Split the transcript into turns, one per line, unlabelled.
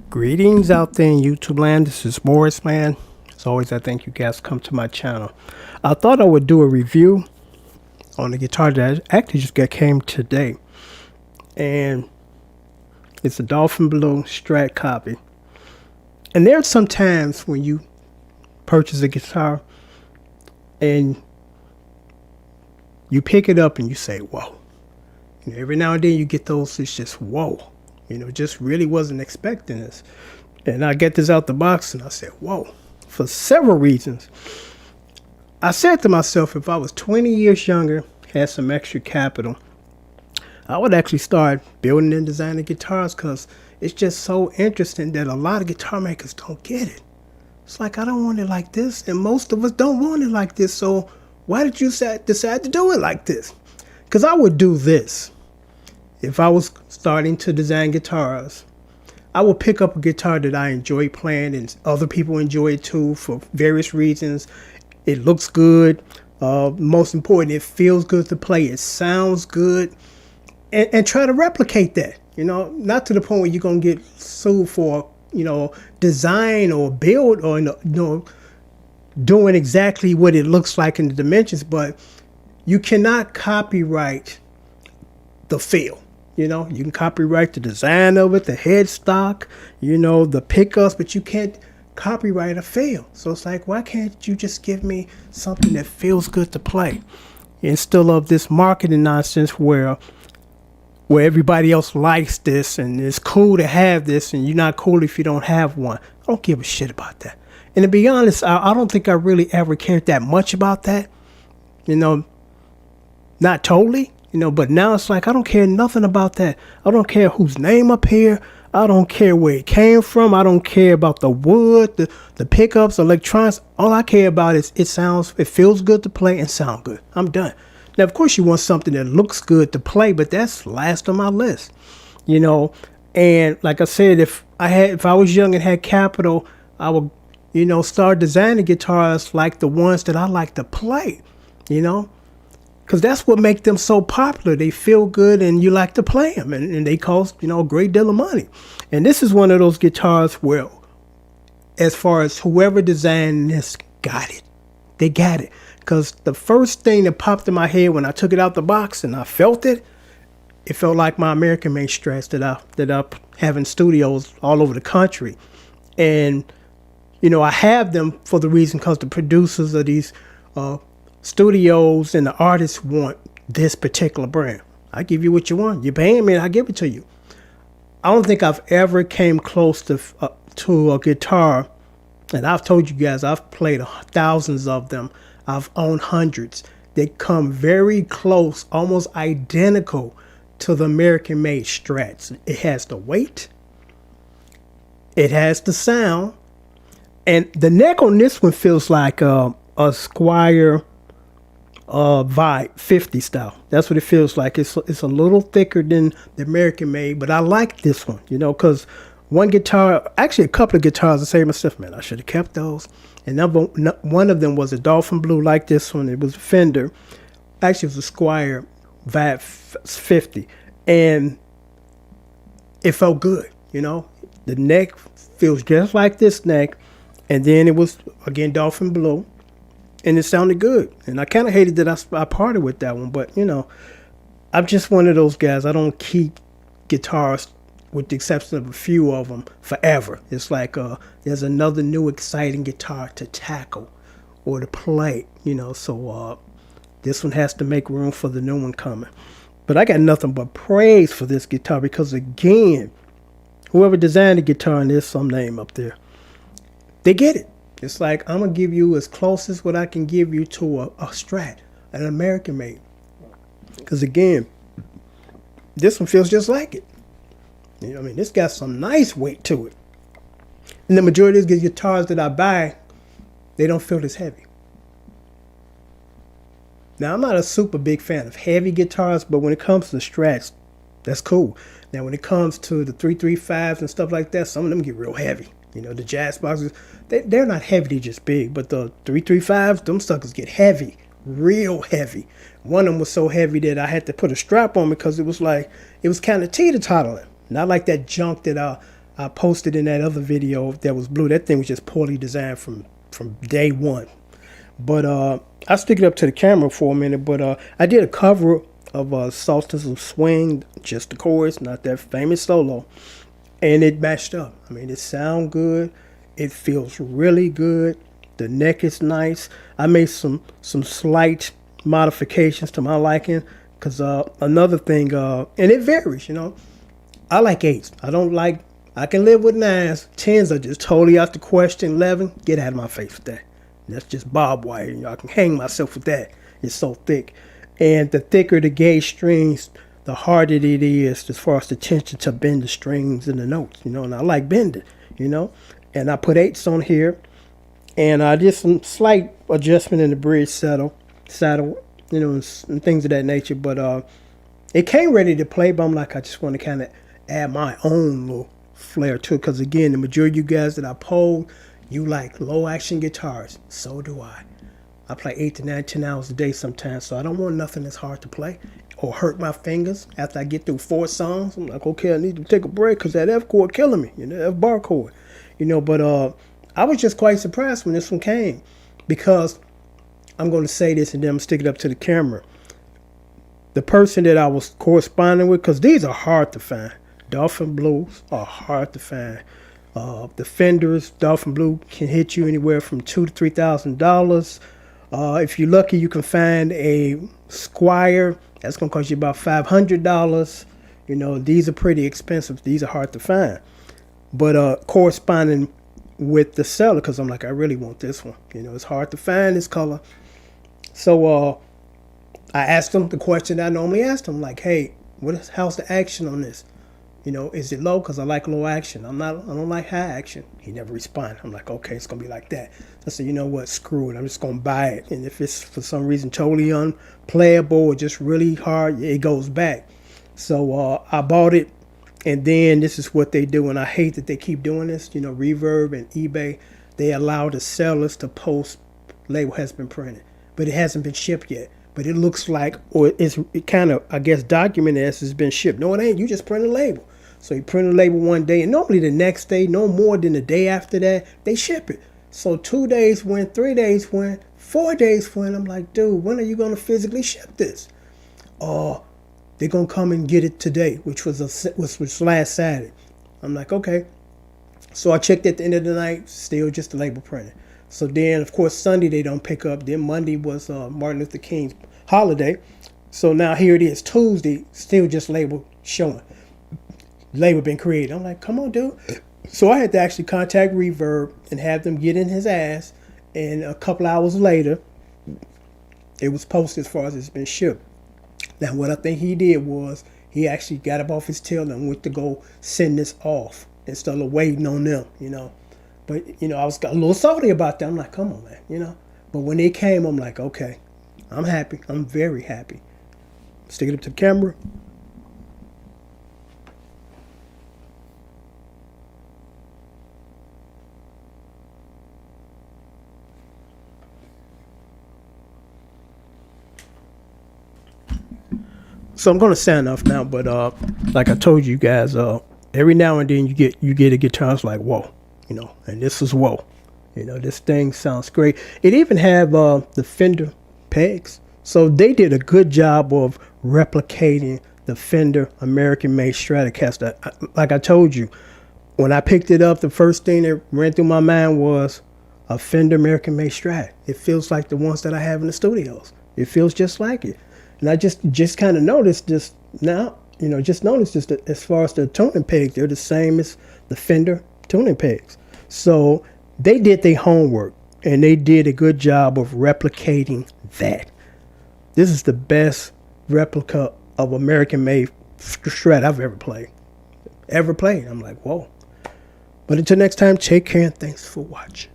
Greetings out there in YouTube land. This is Morris, man. As always, I thank you guys come to my channel. I thought I would do a review on the guitar that actually just came today. And it's a Daphne Blue Strat copy. And there's some times when you purchase a guitar and you pick it up and you say, whoa. You know, every now and then you get those, it's just whoa. You know, just really wasn't expecting this. And I get this out the box and I said, whoa, for several reasons. I said to myself, if I was 20 years younger, had some extra capital, I would actually start building and designing guitars, because it's just so interesting that a lot of guitar makers don't get it. It's like, I don't want it like this, and most of us don't want it like this, so why did you decide to do it like this? Because I would do this. If I was starting to design guitars, I would pick up a guitar that I enjoy playing and other people enjoy it too for various reasons. It looks good. Most important, it feels good to play. It sounds good. And try to replicate that, you know, not to the point where you're going to get sued for, you know, design or build or, you know, doing exactly what it looks like in the dimensions, but you cannot copyright the feel. You know, you can copyright the design of it, the headstock, you know, the pickups, but you can't copyright a feel. So it's like, why can't you just give me something that feels good to play? Instead of this marketing nonsense where everybody else likes this and it's cool to have this and you're not cool if you don't have one. I don't give a shit about that. And to be honest, I don't think I really ever cared that much about that. You know, not totally. You know, but now it's like, I don't care nothing about that. I don't care whose name up here. I don't care where it came from. I don't care about the wood, the pickups, electronics. All I care about is it feels good to play and sound good. I'm done. Now, of course, you want something that looks good to play, but that's last on my list. You know, and like I said, if I was young and had capital, I would, you know, start designing guitars like the ones that I like to play, you know. Because that's what makes them so popular. They feel good and you like to play them. And they cost, you know, a great deal of money. And this is one of those guitars where, as far as whoever designed this got it. They got it. Because the first thing that popped in my head when I took it out the box and I felt it, it felt like my American made Strats that I have in studios all over the country. And, you know, I have them for the reason because the producers of these studios and the artists want this particular brand. I give you what you want. You're paying me and I give it to you. I don't think I've ever came close to a guitar, and I've told you guys I've played thousands of them. I've owned hundreds. They come very close, almost identical to the American made Strats. It has the weight, it has the sound, and the neck on this one feels like a Squire Vibe 50 style. That's what it feels like. It's a little thicker than the American made, but I like this one, you know, because one guitar, actually a couple of guitars, I say to myself, man, I should have kept those. And one of them was a Daphne Blue like this one. It was a Fender. Actually, it was a Squire Vibe 50. And it felt good, you know. The neck feels just like this neck. And then it was, again, Daphne Blue. And it sounded good. And I kind of hated that I parted with that one. But, you know, I'm just one of those guys. I don't keep guitars, with the exception of a few of them, forever. It's like there's another new exciting guitar to tackle or to play, you know. So this one has to make room for the new one coming. But I got nothing but praise for this guitar because, again, whoever designed the guitar, and there's some name up there, they get it. It's like, I'm going to give you as close as what I can give you to a Strat, an American made. Because, again, this one feels just like it. You know, I mean, this got some nice weight to it. And the majority of these guitars that I buy, they don't feel as heavy. Now, I'm not a super big fan of heavy guitars, but when it comes to Strats, that's cool. Now, when it comes to the 335s and stuff like that, some of them get real heavy. You know, the jazz boxes, they're not heavy, they're just big. But the 335s, them suckers get heavy, real heavy. One of them was so heavy that I had to put a strap on because it was kind of teeter-tottering. Not like that junk that I posted in that other video that was blue. That thing was just poorly designed from day one. But I'll stick it up to the camera for a minute. But I did a cover of Solstice of Swing, just the chorus, not that famous solo. And it matched up. I mean, it sounds good. It feels really good. The neck is nice. I made some slight modifications to my liking. Because another thing, and it varies, you know. I like 8s. I can live with 9s. 10s are just totally out the question. 11, get out of my face with that. That's just barbed wire. You know, I can hang myself with that. It's so thick. And the thicker the gauge strings, the harder it is as far as the tension to bend the strings and the notes, you know. And I like bending, you know. And I put 8s on here. And I did some slight adjustment in the bridge saddle, you know, and things of that nature. But it came ready to play, but I'm like, I just want to kind of add my own little flair to it. Because, again, the majority of you guys that I polled, you like low-action guitars. So do I. I play 8 to 9, 10 hours a day sometimes, so I don't want nothing that's hard to play or hurt my fingers after I get through 4 songs. I'm like, okay, I need to take a break because that F chord killing me, you know, F bar chord, you know. But I was just quite surprised when this one came, because I'm going to say this and then I'm going to stick it up to the camera. The person that I was corresponding with, because these are hard to find. Dolphin Blues are hard to find. The Fenders, Dolphin Blue, can hit you anywhere from $2,000 to $3,000. If you're lucky, you can find a Squire. That's going to cost you about $500. You know, these are pretty expensive. These are hard to find. But corresponding with the seller, because I'm like, I really want this one. You know, it's hard to find this color. So I asked them the question I normally ask them, like, hey, how's the action on this? You know, is it low? Because I like low action. I don't like high action. He never responded. I'm like, okay, it's going to be like that. I said, you know what? Screw it. I'm just going to buy it. And if it's for some reason totally unplayable or just really hard, it goes back. So I bought it. And then this is what they do. And I hate that they keep doing this. You know, Reverb and eBay, they allow the sellers to post label has been printed, but it hasn't been shipped yet. But it looks like, or it kind of, I guess, documented as it's been shipped. No, it ain't. You just print a label. So you print a label one day, and normally the next day, no more than the day after that, they ship it. So 2 days went, 3 days went, 4 days went. I'm like, dude, when are you going to physically ship this? They're going to come and get it today, which was last Saturday. I'm like, okay. So I checked at the end of the night, still just the label printed. So then, of course, Sunday they don't pick up. Then Monday was Martin Luther King's holiday. So now here it is, Tuesday, still just label showing. Label been created. I'm like, come on, dude. So I had to actually contact Reverb and have them get in his ass. And a couple hours later, it was posted as far as it's been shipped. Now, what I think he did was he actually got up off his tail and went to go send this off instead of waiting on them, you know. But, you know, I was a little salty about that. I'm like, come on, man, you know. But when they came, I'm like, okay, I'm happy. I'm very happy. Stick it up to the camera. So I'm gonna sound off now, but like I told you guys, every now and then you get a guitar, it's like whoa, you know, and this is whoa, you know, this thing sounds great. It even have the Fender pegs, so they did a good job of replicating the Fender American-made Stratocaster. Like I told you, when I picked it up, the first thing that ran through my mind was a Fender American-made Strat. It feels like the ones that I have in the studios. It feels just like it. And I just kind of noticed this now, you know, just noticed this that as far as the tuning pegs, they're the same as the Fender tuning pegs. So they did their homework and they did a good job of replicating that. This is the best replica of American-made Strat I've ever played. I'm like, whoa. But until next time, take care and thanks for watching.